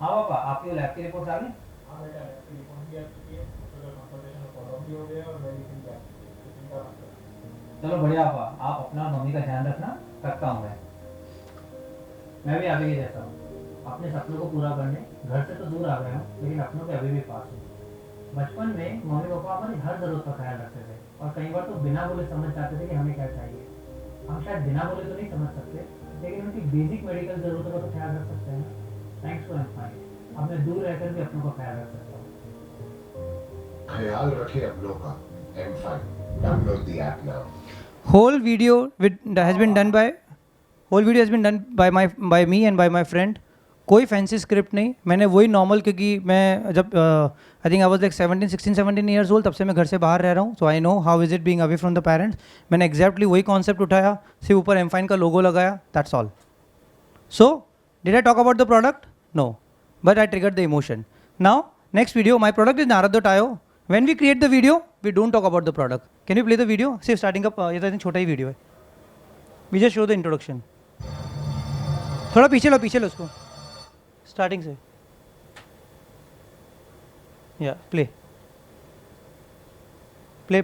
हाँ पापा, आपके लैब की रिपोर्ट आ गई? हाँ बेटा, लैब की रिपोर्ट भी आ चुकी है, तो कंसल्टेशन फॉलो भी हो गया और मेडिसिन भी आ चुकी है. चलो बढ़िया पापा, आप अपना मम्मी का ध्यान रखना, करता हूँ मैं भी आगे जैसा हूँ. अपने सपनों को पूरा करने घर से तो दूर आ गया हूँ, लेकिन अपनों के अभी भी पास हूँ. बचपन में मम्मी पापा हमारी हर जरूरत का ख्याल रखते थे और कई बार तो बिना बोले समझ जाते थे कि हमें क्या चाहिए. हम शायद बिना बोले तो नहीं समझ सकते, लेकिन उनकी बेसिक मेडिकल जरूरतों का तो ख्याल रख सकते हैं. थैंक्स टू M-Fine, अब मैं दूर रहकर भी अपनों का ख्याल रख सकता हूँ. ख्याल रखें अपनों का. M-Fine, download the app now. Whole video has been done by me and by my friend. कोई फैंसी स्क्रिप्ट नहीं. मैंने वही नॉर्मल, क्योंकि मैं जब I think I was like 17 years old, तब से मैं घर से बाहर रह रहा हूँ. So I know how is it being away from the parents. मैंने एग्जैक्टली वही कॉन्सेप्ट उठाया, सिर्फ ऊपर M-Fine का लोगो लगाया, that's all. So did I talk about the product? No, but I triggered the emotion. Now, next video, my product is Narad.io. When we create the video, we don't talk about the product. Can you play the video? सिर्फ starting का ये तो I think छोटा ही video है. We just show the introduction. थोड़ा पीछे लो उसको. Starting से. Yeah, play. Play.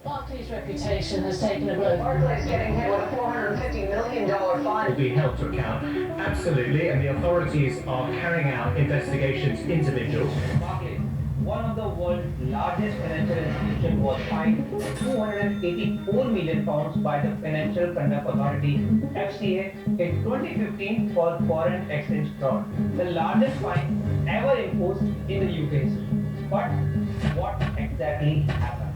Barclays' reputation has taken a blow. Barclays getting hit with a $450 million fine. Will be held to account. Absolutely, and the authorities are carrying out investigations into vigils. Barclays, one of the world's largest financial institutions, was fined £284 million by the Financial Conduct Authority (FCA) in 2015 for foreign exchange fraud, the largest fine ever imposed in the UK. But what exactly happened?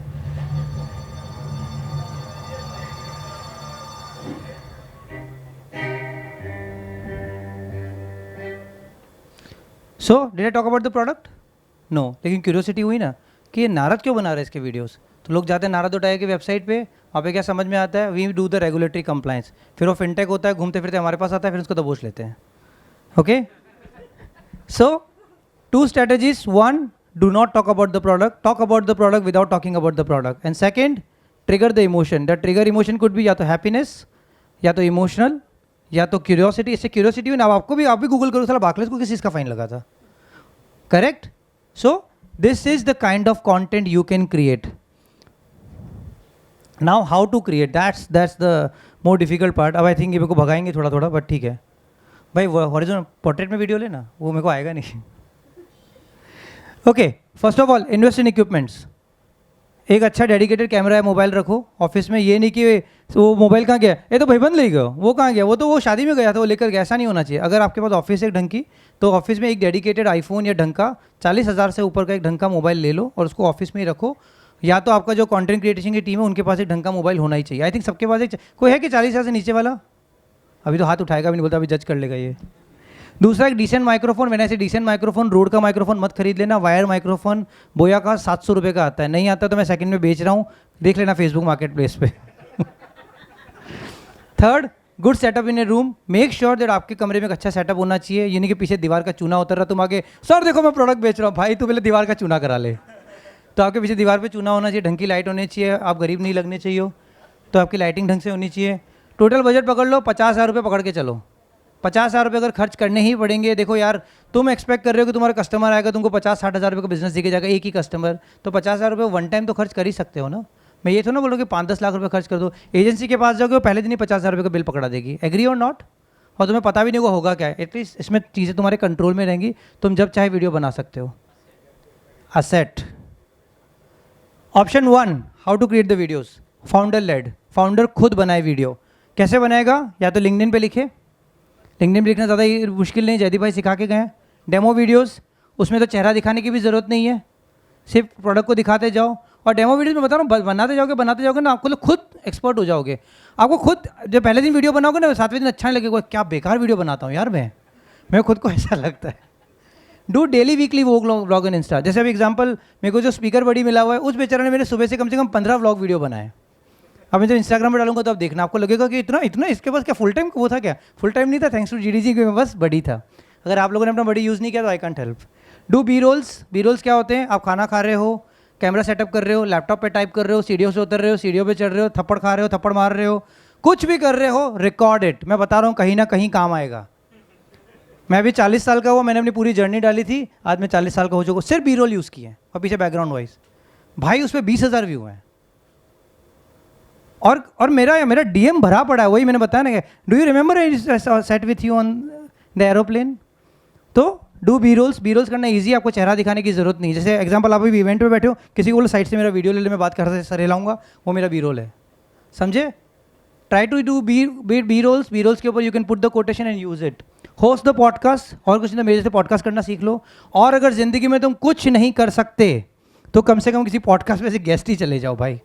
So did I talk about the product? No, लेकिन curiosity हुई ना कि ये नारद क्यों बना रहे हैं इसके वीडियोस। तो लोग जाते हैं नारद उठाए की वेबसाइट पे, वहाँ पे क्या समझ में आता है, we do the regulatory compliance. फिर वो फिनटेक होता है, घूमते फिरते हमारे पास आता है, फिर उसको दबोच लेते हैं। Okay, so 2 strategies. 1, do not talk about the product. Talk about the product without talking about the product. And second, trigger the emotion. That trigger emotion could be या तो happiness, या तो emotional, या तो curiosity. इससे curiosity हुई ना, आप भी गूगल करो, साला बार्कलेस को किस चीज़ का फाइन लगा था। Correct? So this is the kind of content you can create. Now how to create? That's the more difficult part. अब I think ये मेरे को भगाएंगे थोड़ा थोड़ा, बट ठीक है भाई। हॉरिजॉन्टल पोर्ट्रेट में वीडियो लेना, वो मेरे को आएगा नहीं। Okay, first of all invest in equipments. एक अच्छा डेडिकेटेड कैमरा है, मोबाइल रखो ऑफिस में। ये नहीं कि वो मोबाइल कहाँ गया, ये तो भाईबंद ले गया, वो कहाँ गया, वो शादी में गया था, वो लेकर गया, ऐसा नहीं होना चाहिए। अगर आपके पास ऑफिस है एक ढंग की, तो ऑफिस में एक डेडिकेटेड आईफोन या ढंग का 40,000 से ऊपर का एक ढंग का मोबाइल ले लो और उसको ऑफिस में ही रखो। या तो आपका जो कंटेंट क्रिएशन की टीम है उनके पास एक ढंग का मोबाइल होना ही चाहिए। आई थिंक सबके पास एक, कोई है कि 40,000 से नीचे वाला? अभी तो हाथ उठाएगा भी नहीं, बोलता अभी जज कर लेगा ये। दूसरा, एक डिसेंट माइक्रोफोन। मैंने ऐसे डिसेंट माइक्रोफोन, रोड का माइक्रोफोन मत खरीद लेना। वायर माइक्रोफोन बोया का 700 रुपये का आता है, नहीं आता तो मैं सेकंड में बेच रहा हूँ, देख लेना फेसबुक मार्केट प्लेस पे। Third, good setup in A room. Make sure that आपके कमरे में एक अच्छा सेटअप होना चाहिए। ये नहीं कि पीछे दीवार का चूना उतर रहा, तुम आगे सर देखो मैं प्रोडक्ट बेच रहा हूँ, भाई तू पहले दीवार का चूना करा ले। तो आपके पीछे दीवार पे चूना होना चाहिए, ढंग की लाइट होनी चाहिए, आप गरीब नहीं लगने चाहिए हो, तो आपकी लाइटिंग ढंग से होनी चाहिए। टोटल बजट पकड़ लो, 50,000 रुपये पकड़ के चलो। 50,000 रुपये अगर खर्च करने ही पड़ेंगे। देखो यार, तुम एक्सपेक्ट कर रहे हो कि तुम्हारा कस्टमर आएगा, तुमको 50-60,000 रुपये का बिजनेस दिखे जाएगा, एक ही कस्टमर, तो 50,000 रुपये वन टाइम तो खर्च कर ही सकते हो ना। मैं ये तो ना बोलूँ कि 5-10 लाख रुपये खर्च कर दो। एजेंसी के पास जाओगे, वो पहले दिन ही 50,000 रुपये का बिल पकड़ा देगी। एग्री और नॉट? और तुम्हें पता भी नहीं होगा क्या है। एटलीस्ट इसमें चीज़ें तुम्हारे कंट्रोल में रहेंगी, तुम जब चाहे वीडियो बना सकते हो। Asset. Option 1, how to create the videos. Founder led, founder खुद बनाए वीडियो। कैसे बनाएगा? या तो लिंक्डइन पे लिखे, लिंक्डइन पे लिखना ज़्यादा ही मुश्किल नहीं, जयदीप भाई सिखा के गए हैं। डेमो वीडियोस, उसमें तो चेहरा दिखाने की भी ज़रूरत नहीं है, सिर्फ प्रोडक्ट को दिखाते जाओ। और डेमो वीडियोस में बता रहा हूँ, बनाते जाओगे ना, आपको लोग खुद एक्सपर्ट हो जाओगे। आपको खुद जब पहले दिन वीडियो बनाओगे ना, 7वें दिन अच्छा नहीं लगेगा, क्या बेकार वीडियो बनाता हूँ यार मैं खुद को ऐसा लगता है। Do daily weekly vlog in Insta. जैसे अभी एग्जाम्पल, मेरे को जो स्पीकर बड़ी मिला हुआ है, उस बेचारे ने मेरे सुबह से कम 15 व्लॉग वीडियो बनाए। अब मैं जब इंस्टाग्राम पर डालूंगा तो अब देखना, आपको लगेगा कि इतना इसके पास क्या फुल टाइम वो था क्या? फुल टाइम नहीं था, थैंक्स टू GDG के बस बड़ी था। अगर आप लोगों ने अपना बड़ी यूज़ नहीं किया तो I can't help. Do B roles. B rolls क्या होते हैं? आप खाना खा रहे हो, कैमरा सेटअप कर रहे हो, लैपटॉप पे टाइप कर रहे हो, सीढ़ियों से उतर रहे हो, सीढ़ियों पे चढ़ रहे हो, थप्पड़ खा रहे हो, थप्पड़ मार रहे हो, कुछ भी कर रहे हो, रिकॉर्ड इट। मैं बता रहा हूँ कहीं ना कहीं काम आएगा। मैं अभी 40 साल का हुआ, मैंने अपनी पूरी जर्नी डाली थी, आज मैं 40 साल का हो चुका, सिर्फ बी रोल यूज़ किए और पीछे बैकग्राउंड वॉइस। भाई उस पर 20,000 व्यू हैं। और मेरा DM भरा पड़ा है। वही मैंने बताया ना, do you remember I set with you on the aeroplane. तो डू बी रोल्स करना ईजी, आपको चेहरा दिखाने की जरूरत नहीं। जैसे एग्जांपल, आप अभी इवेंट पे बैठे हो, किसी को बोलो साइड से मेरा वीडियो ले ले, मैं बात कर रहा सर लाऊंगा, वो मेरा बी रोल है, समझे? Try to do B rolls के ऊपर you can put the quotation and use it. Host the podcast, और कुछ नहीं, मेरे जैसे पॉडकास्ट करना सीख लो। और अगर जिंदगी में तुम कुछ नहीं कर सकते तो कम से कम किसी पॉडकास्ट में से गेस्ट ही चले जाओ भाई।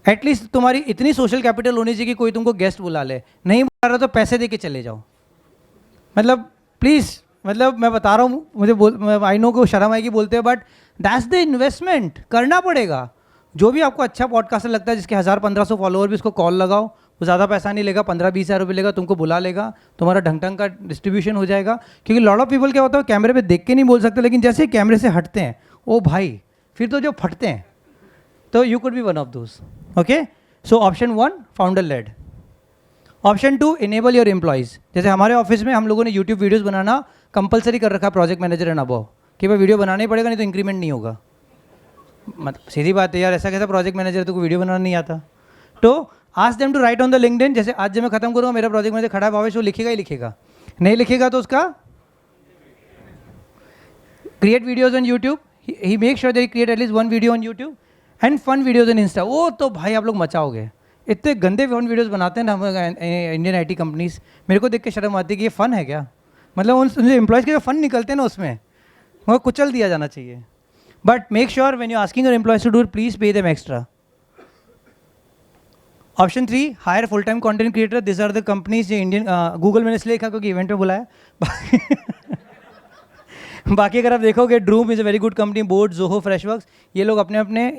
एटलीस्ट तुम्हारी इतनी सोशल कैपिटल होनी चाहिए कि कोई तुमको गेस्ट बुला ले। नहीं बुला रहा तो पैसे दे के चले जाओ। मतलब प्लीज़, मतलब मैं बता रहा हूँ, मुझे आई नो को शर्म आएगी बोलते हैं, बट दैट्स द इन्वेस्टमेंट, करना पड़ेगा। जो भी आपको अच्छा पॉडकास्टर लगता है जिसके 1000-1500 फॉलोअर भी, उसको कॉल लगाओ, वो ज़्यादा पैसा नहीं लेगा, 15-20 हज़ार रुपये लेगा, तुमको बुला लेगा, तुम्हारा ढंग का डिस्ट्रीब्यूशन हो जाएगा। क्योंकि लॉट ऑफ पीपल क्या होता है, कैमरे पे देख के नहीं बोल सकते, लेकिन जैसे ही कैमरे से हटते हैं, ओ भाई फिर तो जो फटते हैं। तो you could be one of those. Okay, so option 1 founder led. Option 2 enable your employees. जैसे हमारे ऑफिस में हम लोगों ने यूट्यूब वीडियोज़ बनाना कंपलसरी कर रखा है, प्रोजेक्ट मैनेजर एंड अबव, कि भाई वीडियो बनाना ही पड़ेगा, नहीं तो इंक्रीमेंट नहीं होगा। मतलब सीधी बात है यार, ऐसा कैसा प्रोजेक्ट मैनेजर तो वीडियो बनाना नहीं आता। तो ask them to write on the LinkedIn. जैसे आज जब मैं खत्म करूँगा, मेरा प्रोजेक्ट मैनेजर खड़ा है भावेश, वो लिखेगा ही लिखेगा, नहीं लिखेगा तो उसका create videos on YouTube. He make sure that create at least 1 video on YouTube and fun videos on Insta. वो तो भाई आप लोग मचाओगे, इतने गंदे फन वीडियोज बनाते हैं ना हम इंडियन IT कंपनीज। मेरे को देख के शर्म आती है कि ये फ़न है क्या? मतलब उन एम्प्लॉयज़ के जो फ़न निकलते हैं ना, उसमें वो कुचल दिया जाना चाहिए। But make sure when you asking your employees to do it, please pay them extra. Option 3 hire full time content creator. This are the companies जो इंडियन, गूगल मैंने इसलिए लिखा क्योंकि इवेंट में बुलाया। बाकी अगर आप देखोगे Droom is a very good company, board, Zoho, Freshworks, ये लोग अपने अपने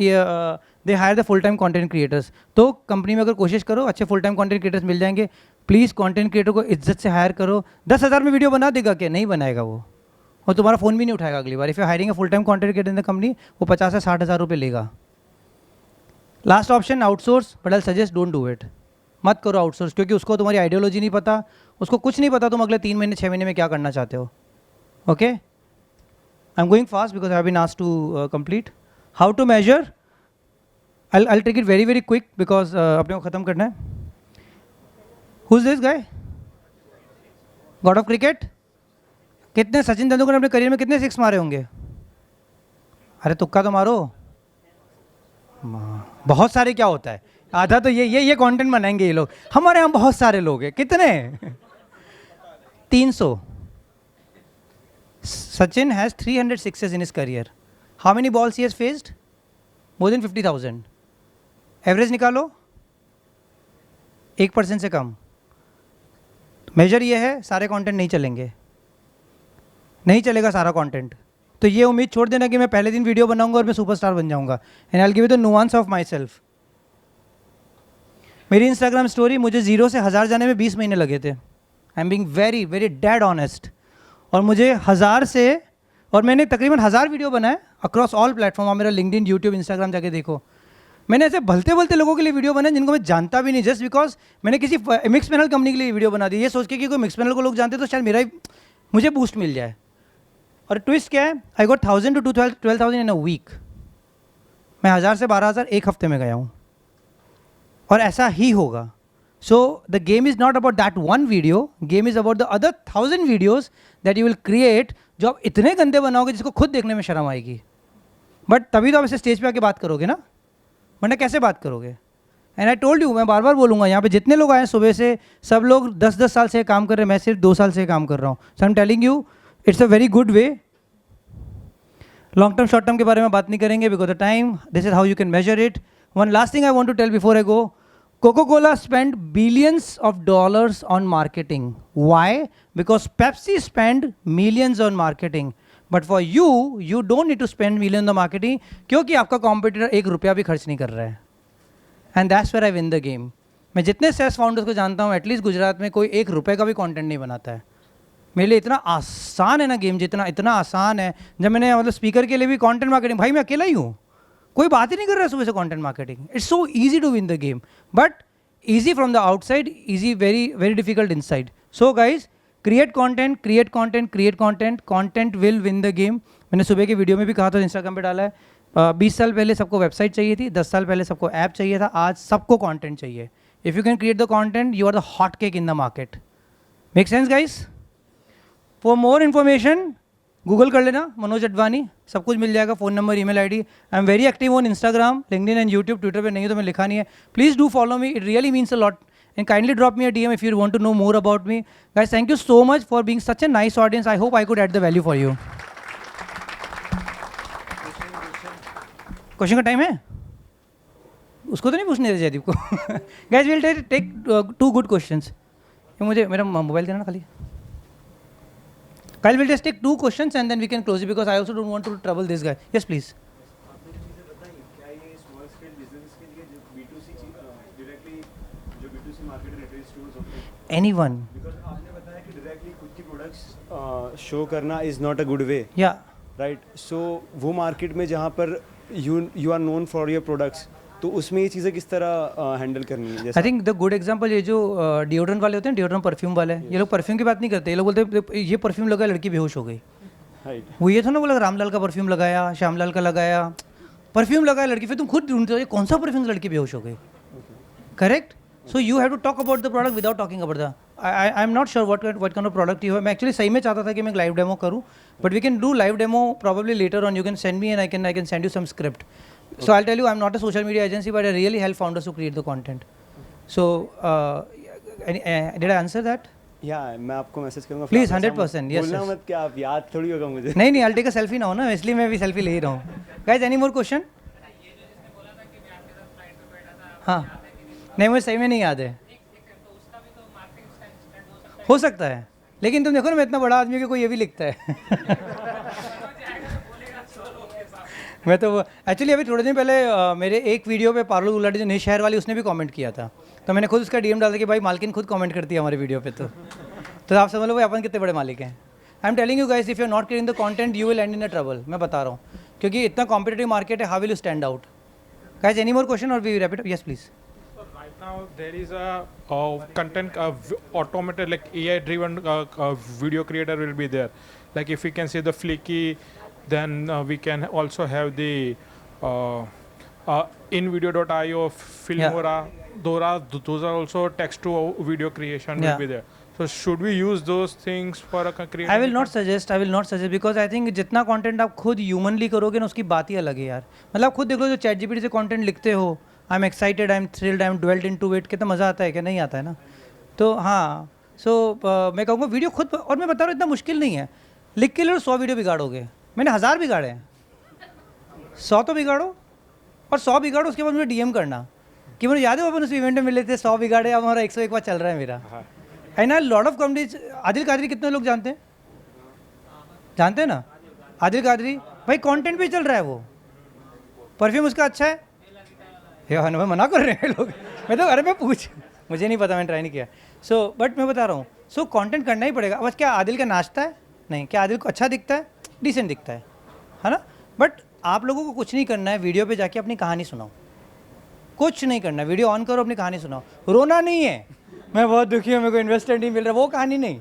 they hire the full time content creators. तो कंपनी में अगर कोशिश करो अच्छे फुल टाइम कंटेंट क्रिएटर्स मिल जाएंगे। प्लीज़ कंटेंट क्रिएटर को इज्जत से हायर करो। 10,000 में वीडियो बना देगा क्या? नहीं बनाएगा वो, और तुम्हारा फ़ोन भी नहीं उठाएगा अगली बार। If you hiring a full time content creator in the company, वो 50 से 60,000 रुपये लेगा। Last option outsource, but I suggest don't do it. मत करो आउटसोर्स, क्योंकि उसको तुम्हारी आइडियोलॉजी नहीं पता, उसको कुछ नहीं पता तुम अगले 3 महीने 6 महीने में क्या करना चाहते हो। Okay, I am going fast because I have been asked to complete. How to measure, I take it very very quick because अपने को ख़त्म करना है। Who is this guy? God of cricket. कितने सचिन तेंदुलकर ने अपने करियर में कितने 6 मारे होंगे? अरे तुक्का तो मारो। बहुत सारे क्या होता है, आधा तो ये कंटेंट बनाएंगे ये लोग। हमारे यहाँ बहुत सारे लोग हैं। कितने? 300। Sachin has 300 sixes in his career. How many balls he has faced? More than 50,000. Average निकालो, 1% से कम। मेजर ये है, सारे कंटेंट नहीं चलेंगे, नहीं चलेगा सारा कंटेंट। तो ये उम्मीद छोड़ देना कि मैं पहले दिन वीडियो बनाऊंगा और मैं सुपरस्टार बन जाऊंगा। And I will give you the nuance of my self. मेरी इंस्टाग्राम स्टोरी, मुझे 0 से 1000 जाने में 20 महीने लगे थे। I am being very very dead honest. और मुझे 1000 से, और मैंने तकरीबन 1000 वीडियो बनाए अक्रॉस ऑल प्लेटफॉर्म। आप मेरा लिंक्डइन, यूट्यूब, इंस्टाग्राम जाके देखो। मैंने ऐसे भलते भलते लोगों के लिए वीडियो बनाए जिनको मैं जानता भी नहीं, जस्ट बिकॉज मैंने किसी मिक्स पैनल कंपनी के लिए वीडियो बना दी, ये सोच के कि कोई मिक्स पैनल को लोग जानते तो शायद मेरा ही मुझे बूस्ट मिल जाए। और ट्विस्ट क्या है, I got 1000 to 12,000 in a week. मैं 1000 से 12,000 एक हफ्ते में गया हूँ, और ऐसा ही होगा। So the game is not about that one video, game is about the other 1000 videos that you will create, जो आप इतने गंदे बनाओगे जिसको खुद देखने में शर्म आएगी। बट तभी तो आप ऐसे स्टेज पे आके बात करोगे ना, वरना कैसे बात करोगे? एंड आई टोल्ड यू, मैं बार बार बोलूँगा, यहाँ पे जितने लोग आए सुबह से, सब लोग 10-10 साल से काम कर रहे हैं, मैं सिर्फ 2 साल से काम कर रहा हूँ। So I am telling you, it's a very good way. Long term short term के बारे में बात नहीं करेंगे because the time, this is how you can measure it. One last thing I want to tell before I go, Coca-Cola spent billions of dollars on marketing. Why? Because Pepsi spent millions on marketing. But for you, you don't need to spend millions on marketing, क्योंकि आपका competitor 1 रुपया भी खर्च नहीं कर रहा है। And that's where I win the game. मैं जितने SaaS founders को जानता हूँ, एटलीस्ट गुजरात में कोई 1 रुपये का भी कंटेंट नहीं बनाता है। मेरे लिए इतना आसान है ना गेम, जितना इतना आसान है। जब मैंने मतलब स्पीकर के लिए भी कंटेंट मार्केटिंग, भाई मैं अकेला ही हूँ, कोई बात ही नहीं कर रहा है सुबह से content marketing. It's so easy to win the game, but easy from the outside, easy very very difficult inside. So guys, create content, create content, create content, content will win the game. मैंने सुबह के video में भी कहा था, Instagram पे डाला है। 20 साल पहले सबको वेबसाइट चाहिए थी, 10 साल पहले सबको ऐप चाहिए था, आज सबको कंटेंट चाहिए। If you can create the content, you are the hot cake in the market. Make sense guys? For more information Google कर लेना, मनोज अडवाणी, सब कुछ मिल जाएगा, phone number, email ID. I am very active on Instagram, LinkedIn and YouTube. Twitter पे नहीं तो मैं लिखा नहीं है। Please do follow me, it really means a lot, and kindly drop me a DM if you want to know more about me. Guys, thank you so much for being such a nice audience. I hope I could add the value for you. Question का time है? उसको तो नहीं पूछने देते जयदीप को। Guys, will take 2 good questions. मुझे मेरा मोबाइल देना ना खाली। Kyle will just take 2 questions and then we can close it because I also don't want to trouble this guy. Yes, please. आपने चीज़ें बताई, क्या ये स्मॉल स्केल बिजनेस के लिए जो B2C डायरेक्टली जो B2C मार्केट रिटेल स्टोर्स होते हैं, Anyone. बिकॉज आपने बताया कि डायरेक्टली खुद की प्रोडक्ट्स शो करना is not a good way, Yeah. Right? So वो मार्केट में जहाँ पर you are known for your products, तो उसमें ये चीज़ें किस तरह हैंडल करनी है? I think the good example ये जो डिओड्रेंट वाले होते हैं, डिओड्रेंट परफ्यूम वाले, ये लोग परफ्यूम की बात नहीं करते। ये लोग बोलते हैं ये परफ्यूम लगाया, लड़की बेहोश हो गई। राइट, वो ये था ना, बोला रामलाल का परफ्यूम लगाया, श्यामलाल का लगाया, परफ्यूम लगाया लड़की, फिर तुम खुद ढूंढते हो ये कौन सा परफ्यूम लड़की बेहोश हो गई। Correct? So you have to talk about the product without talking about the, I am not sure what kind of product you है। मैं एक्चुअली सही में चाहता था कि मैं एक लाइव डेमो करूँ, but we can do live demo probably later on. You can send me and I can send you some script. So I'll tell you, I'm not a social media agency, but I really help founders to create the content. So did I answer that? या मैं आपको message करूँगा Please, 100%, yes, बोलना yes. मत कि आप याद थोड़ी होगा मुझे। नहीं, I'll take a selfie now ना, इसलिए मैं भी सेल्फी ले ही रहा हूँ। Guys, any more question? हाँ, नहीं मुझे सही में नहीं याद है। हो सकता है, लेकिन तुम देखो ना, मैं इतना बड़ा आदमी हूँ कि कोई ये भी लिखता है। मैं तो एक्चुअली अभी थोड़े दिन पहले मेरे एक वीडियो पे पारुल गुलाटी जो नई शहर वाली उसने भी कमेंट किया था, तो मैंने खुद उसका डीएम डाला कि भाई मालकिन खुद कमेंट करती है हमारे वीडियो पे, तो आप समझ लो भाई अपन कितने बड़े मालिक हैं। I am telling you guys, if you are not creating the content you will end in a trouble. मैं बता रहा हूँ, क्योंकि इतना कॉम्पिटेटिव मार्केट है, how will you stand out. Guys any more question और we wrap it up? Yes please. Right now there is a content automated like AI driven video creator will be there. Like if we can see the Flicky, then we can also have the InVideo.io, Filmora, Dora. Those are also text to video creation will be there. So should we use those things for a creating? I will not suggest because I think जितना content आप खुद humanly करोगे ना उसकी बात ही अलग है यार। मतलब आप खुद देख लो जो चैट जीपीटी से कंटेंट लिखते हो, I am excited, I am thrilled, I am dwelled into it, कितना मज़ा आता है, क्या नहीं आता है ना। तो हाँ, मैं कहूँगा वीडियो खुद, और मैं बता रहा हूँ इतना मुश्किल नहीं है, लिख के लो 100 वीडियो बिगाड़ोगे। मैंने 1000 बिगाड़े हैं, 100 तो बिगाड़ो, और 100 बिगाड़ो उसके बाद मुझे डीएम करना कि मुझे याद है अपन उस इवेंट में मिले थे, 100 बिगाड़े, अब हमारा 101 बार चल रहा है मेरा। And I lot of comedies. Adil Qadri कितने लोग जानते हैं ना? आदिल कादरी भाई कंटेंट भी चल रहा है, वो परफ्यूम उसका अच्छा है यार, मैं मना कर रहे हैं लोग। मैं तो अरे मैं मुझे नहीं पता, मैंने ट्राई नहीं किया। सो बट मैं बता रहा हूँ, सो कंटेंट करना ही पड़ेगा। बस क्या आदिल का नाचता है? नहीं। क्या आदिल को अच्छा दिखता है? डिसेंट दिखता है ना? बट आप लोगों को कुछ नहीं करना है, वीडियो पे जाके अपनी कहानी सुनाओ, कुछ नहीं करना है, वीडियो ऑन करो, अपनी कहानी सुनाओ। रोना नहीं है, मैं बहुत दुखी हूँ, मेरे को इन्वेस्टर नहीं मिल रहा, वो कहानी नहीं।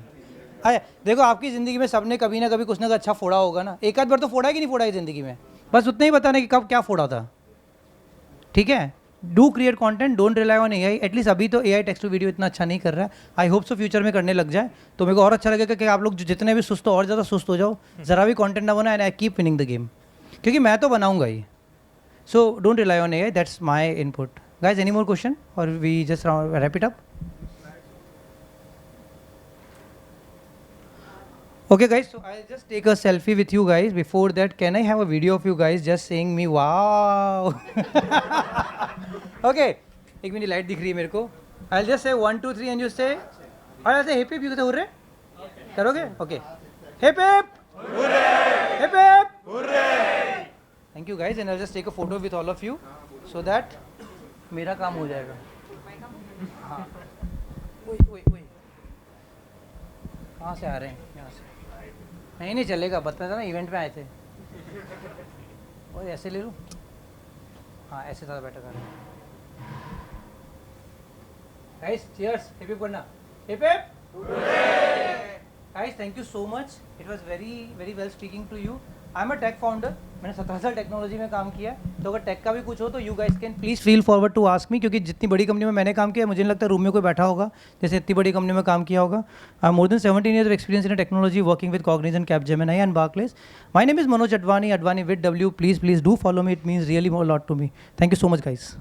अरे देखो आपकी ज़िंदगी में सबने कभी ना कभी कुछ ना कुछ अच्छा फोड़ा होगा ना, एक आध बार तो फोड़ा है कि नहीं फोड़ा है ज़िंदगी में, बस उतना ही बताना कि कब क्या फोड़ा था। ठीक है, do create content, don't rely on AI. At least अभी तो एआई टेक्स्ट टू वीडियो इतना अच्छा नहीं कर रहा है, आई होप सो फ्यूचर में करने लग जाए तो मेरे को और अच्छा लगेगा कि आप लोग जितने भी सुस्त हो और ज़्यादा सुस्त हो जाओ, ज़रा भी कंटेंट ना बनाए, and I keep winning the game, क्योंकि मैं तो बनाऊंगा ही। So don't rely on AI, that's my input. Guys any more question और we just wrap it up? Okay guys, so I'll just take a selfie with you guys. Before that, can I have a video of you guys just saying me wow? Okay, एक minute light दिख रही है मेरे को। I'll just say 1 2 3 and you say, और ऐसे hip hip, you कहते hurray करोगे? Okay, hip hip hurray, hip hip hurray. Thank you guys, and I'll just take a photo with all of you so that मेरा काम हो जाएगा। हाँ, ओए कहाँ से आ रहे हैं? यहाँ से नहीं चलेगा, बता था ना इवेंट में आए थे। और ऐसे ले लूँ? हाँ ऐसे ज़्यादा बेटर कर रहे हैं। गाइस चीयर्स, हिप हिप करना, hip hip. Guys thank you so much, it was very well speaking to you. I am a tech founder, मैंने 17 साल टेक्नोलॉजी में काम किया है, तो अगर टेक का भी कुछ हो तो you guys can please feel forward to ask me, क्योंकि जितनी बड़ी कंपनी में मैंने काम किया मुझे नहीं लगता रूम में कोई बैठा होगा जैसे इतनी बड़ी कंपनी में काम किया होगा। I have more than 17 years of experience in technology working with Cognizant, Capgemini and Barclays. My name is Manoj Advani with W. Please do follow me, it means really a lot to me. Thank you so much guys.